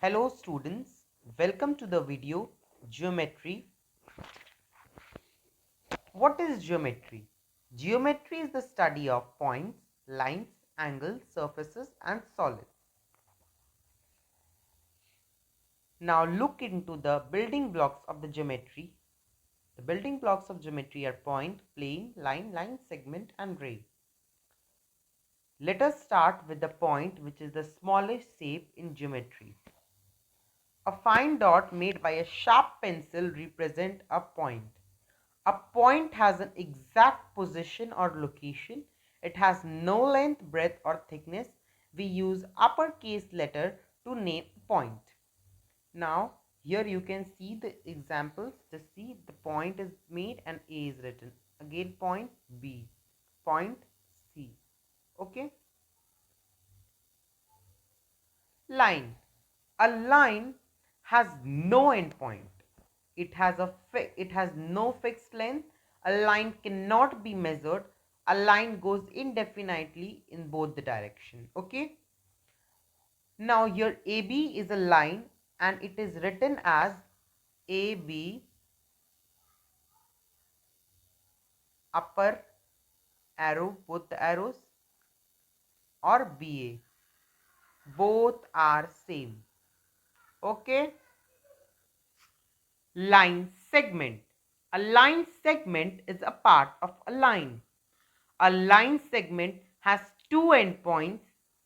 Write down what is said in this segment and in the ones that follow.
Hello students, welcome to the video Geometry. What is geometry? Geometry is the study of points, lines, angles, surfaces and solids. Now look into the building blocks of the geometry. The building blocks of geometry are point, plane, line, segment and ray. Let us start with the point, which is the smallest shape in geometry. A fine dot made by a sharp pencil represents a point. A point has an exact position or location. It has no length, breadth or thickness. We use uppercase letter to name point. Now here you can see the examples. Just see, the point is made and A is written. Again point B, point C. Okay. Line. A line has no endpoint. It has no fixed length. A line cannot be measured. A line goes indefinitely in both the direction. Okay. Now here AB is a line and it is written as AB upper arrow, both the arrows, or BA. Both are same. Okay. Line segment. A line segment is a part of a line. A line segment has two endpoints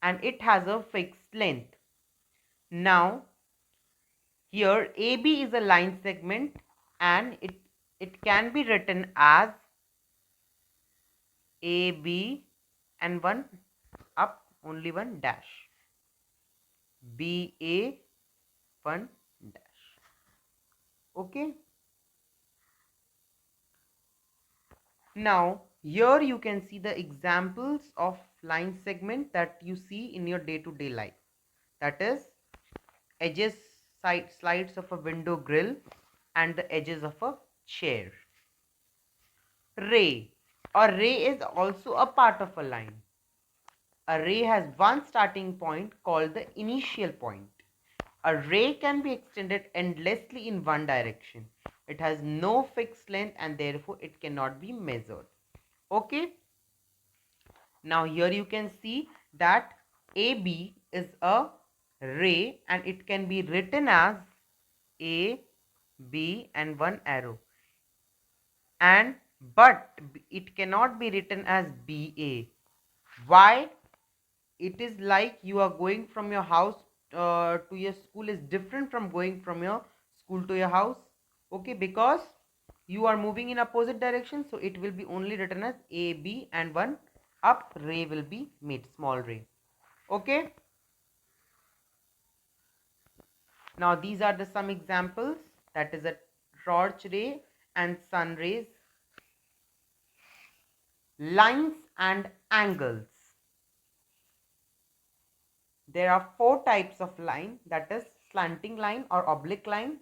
and it has a fixed length. Now, here AB is a line segment and it can be written as AB and one up, only one dash. BA, one dash. Okay. Now, here you can see the examples of line segment that you see in your day-to-day life. That is edges, slides of a window grill and the edges of a chair. Ray. A ray is also a part of a line. A ray has one starting point called the initial point. A ray can be extended endlessly in one direction. It has no fixed length and therefore it cannot be measured. Okay. Now here you can see that AB is a ray and it can be written as A, B and one arrow. But it cannot be written as BA. Why? It is like you are going from your house to your school is different from going from your school to your house. Okay, because you are moving in opposite direction, so it will be only written as AB and one up ray will be made, small ray. Okay. Now these are the some examples, that is a torch ray and sun rays. Lines and angles. There are four types of line, that is slanting line or oblique line,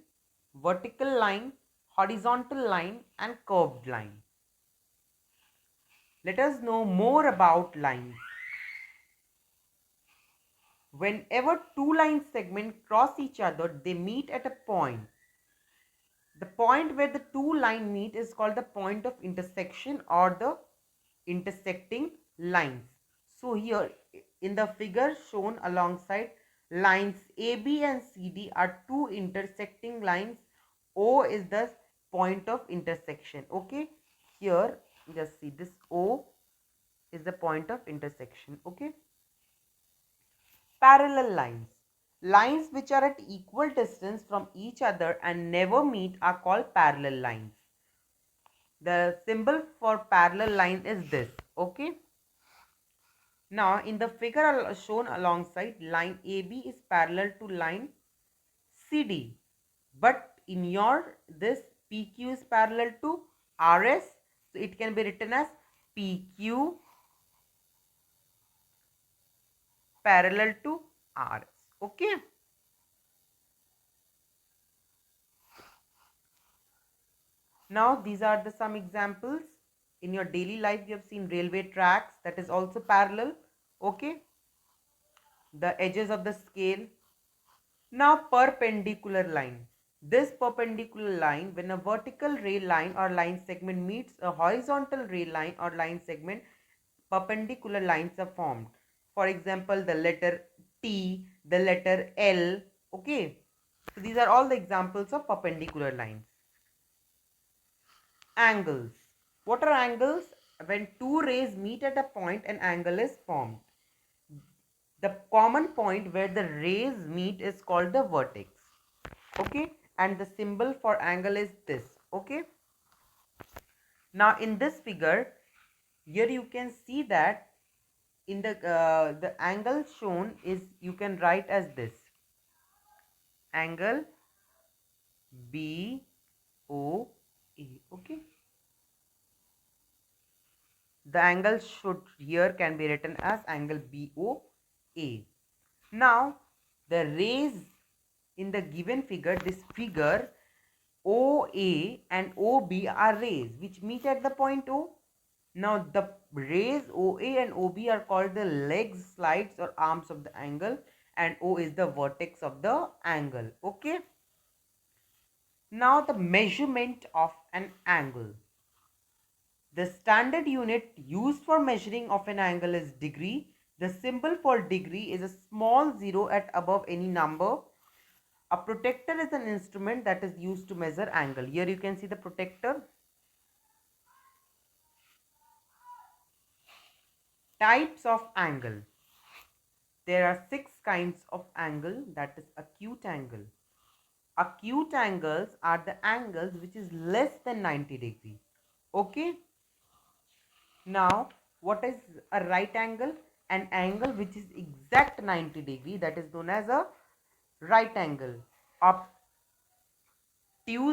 vertical line, horizontal line and curved line. Let us know more about lines. Whenever two line segments cross each other, they meet at a point. The point where the two lines meet is called the point of intersection or the intersecting lines. So here in the figure shown alongside, lines AB and CD are two intersecting lines. O is the point of intersection. Okay, here just see this O is the point of intersection. Okay. Parallel lines. Lines which are at equal distance from each other and never meet are called parallel lines. The symbol for parallel line is this. Okay. Now in the figure shown alongside, line AB is parallel to line CD. But in your this PQ is parallel to RS. So it can be written as PQ parallel to RS. Okay. Now these are the some examples. In your daily life you have seen railway tracks, that is also parallel. Okay. The edges of the scale, Now perpendicular line. This perpendicular line, when a vertical ray line or line segment meets a horizontal ray line or line segment, perpendicular lines are formed. For example, the letter T, the letter L. Okay. So these are all the examples of perpendicular lines. Angles. What are angles? When two rays meet at a point, an angle is formed. The common point where the rays meet is called the vertex. Okay, and the symbol for angle is this. Okay, now in this figure, here you can see that in the angle shown is, you can write as this: angle B O A. Okay, the angle should here can be written as angle B O A. Now the rays in the given figure, this figure, OA and OB are rays which meet at the point O. Now the rays OA and OB are called the legs, slides or arms of the angle, and O is the vertex of the angle. Okay. Now the measurement of an angle. The standard unit used for measuring of an angle is degree. The symbol for degree is a small zero at above any number. A protractor is an instrument that is used to measure angle. Here you can see the protractor. Types of angle. There are 6 kinds of angle, that is acute angle. Acute angles are the angles which is less than 90 degree. Okay. Now what is a right angle? An angle which is exact 90 degree, that is known as a right angle. Obtuse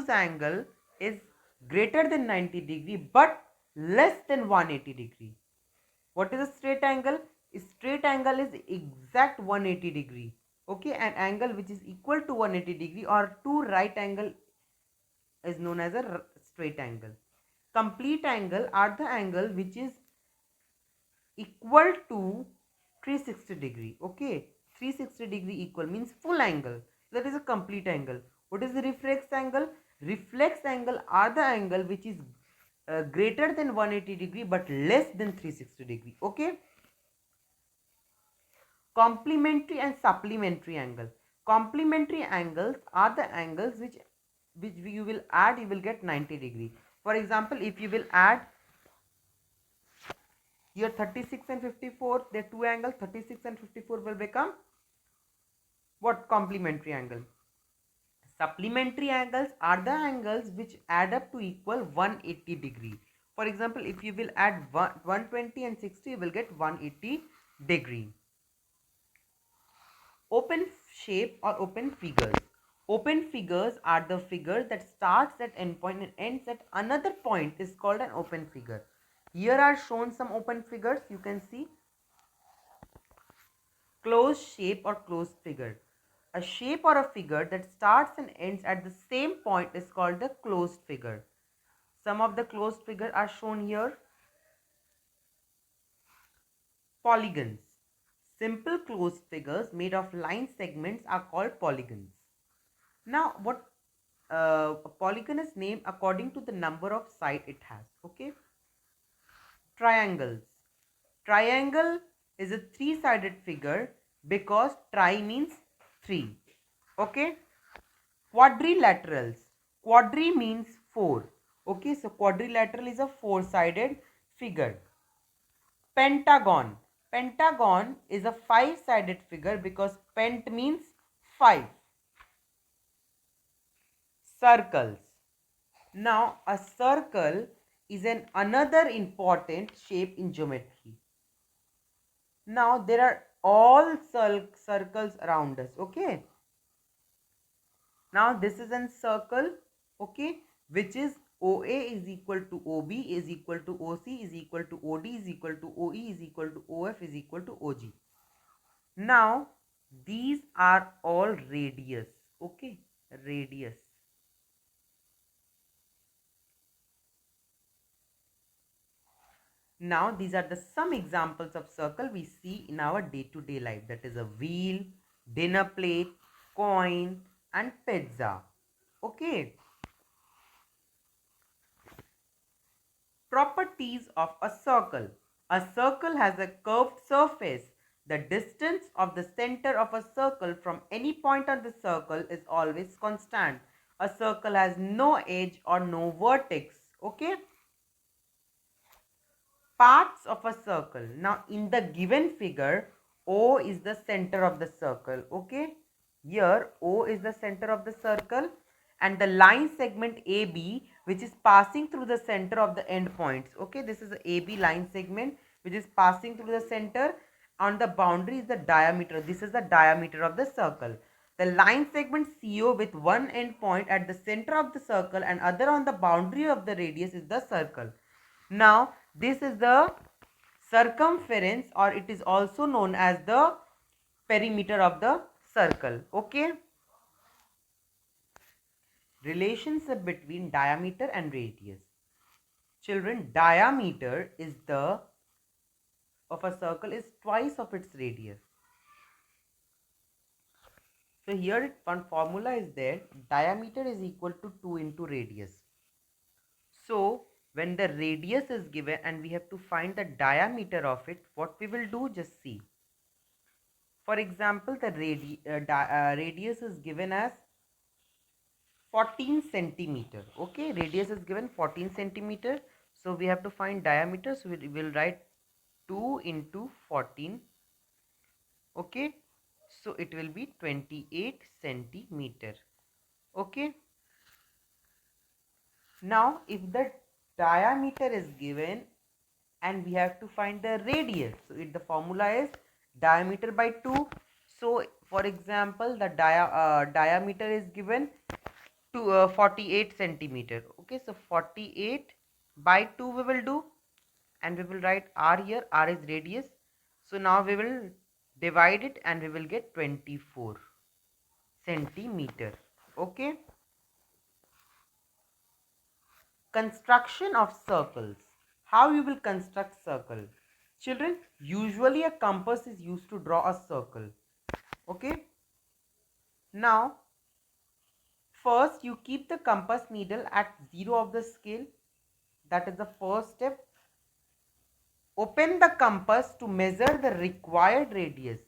angle is greater than 90 degree but less than 180 degree. What is a straight angle? A straight angle is exact 180 degree. Okay, an angle which is equal to 180 degree or two right angle is known as a straight angle. Complete angle are the angle which is equal to 360 degree. Okay, 360 degree equal means full angle. That is a complete angle. What is the reflex angle? Reflex angle are the angle which is greater than 180 degree but less than 360 degree. Okay. Complementary and supplementary angle. Complementary angles are the angles which you will add, you will get 90 degree. For example, if you will add here 36 and 54, the two angles 36 and 54 will become what? Complementary angle. Supplementary angles are the angles which add up to equal 180 degree. For example, if you will add 120 and 60, you will get 180 degree. Open shape or open figures. Open figures are the figure that starts at endpoint and ends at another point is called an open figure. Here are shown some open figures. You can see closed shape or closed figure. A shape or a figure that starts and ends at the same point is called the closed figure. Some of the closed figures are shown here. Polygons. Simple closed figures made of line segments are called polygons. Now, what a polygon is named according to the number of sides it has. Okay. Triangles. Triangle is a three-sided figure because tri means three. Okay. Quadrilaterals. Quadri means four. Okay, so quadrilateral is a four-sided figure. Pentagon. Pentagon is a five-sided figure because pent means five. Circles. Now a circle is another important shape in geometry. Now there are all circles around us. Okay. Now this is a circle. Okay, which is OA is equal to OB is equal to OC is equal to OD is equal to OE is equal to OF is equal to OG. Now these are all radius. Okay, radius. Now these are the some examples of circle we see in our day-to-day life. That is a wheel, dinner plate, coin, and pizza. Okay. Properties of a circle. A circle has a curved surface. The distance of the center of a circle from any point on the circle is always constant. A circle has no edge or no vertex. Okay. Parts of a circle. Now in the given figure, O is the center of the circle. Okay. Here O is the center of the circle and the line segment AB which is passing through the center of the end points. Okay. This is the AB line segment which is passing through the center. On the boundary is the diameter. This is the diameter of the circle. The line segment CO with one end point at the center of the circle and other on the boundary of the radius is the circle. Now this is the circumference, or it is also known as the perimeter of the circle. Okay. Relationship between diameter and radius. Children, diameter is the of a circle is twice of its radius. So here one formula is there. Diameter is equal to 2 into radius. So when the radius is given and we have to find the diameter of it, what we will do, just see. For example, the radius is given as 14 centimeter. Okay, radius is given 14 centimeter. So we have to find diameter. So we will write 2 into 14. Okay, so it will be 28 centimeter. Okay. Now if the diameter is given and we have to find the radius, so the formula is diameter by 2. So for example, the diameter is given to 48 centimeter. Okay, so 48 by 2 we will do, and we will write r here. R is radius. So now we will divide it and we will get 24 centimeter. Okay. Construction of circles. How you will construct circle? Children, usually a compass is used to draw a circle. Okay. Now, first you keep the compass needle at 0 of the scale. That is the first step. Open the compass to measure the required radius.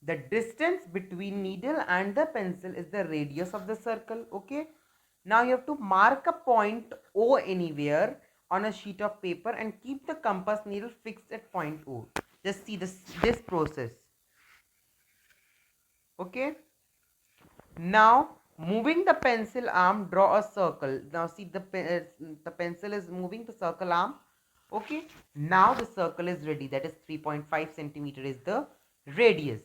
The distance between needle and the pencil is the radius of the circle. Okay. Now you have to mark a point O anywhere on a sheet of paper and keep the compass needle fixed at point O. Just see this process. Okay. Now moving the pencil arm, draw a circle. Now see the pencil is moving the circle arm. Okay. Now the circle is ready. That is 3.5 centimeter is the radius.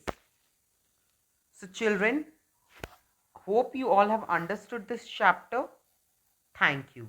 So children, hope you all have understood this chapter. Thank you.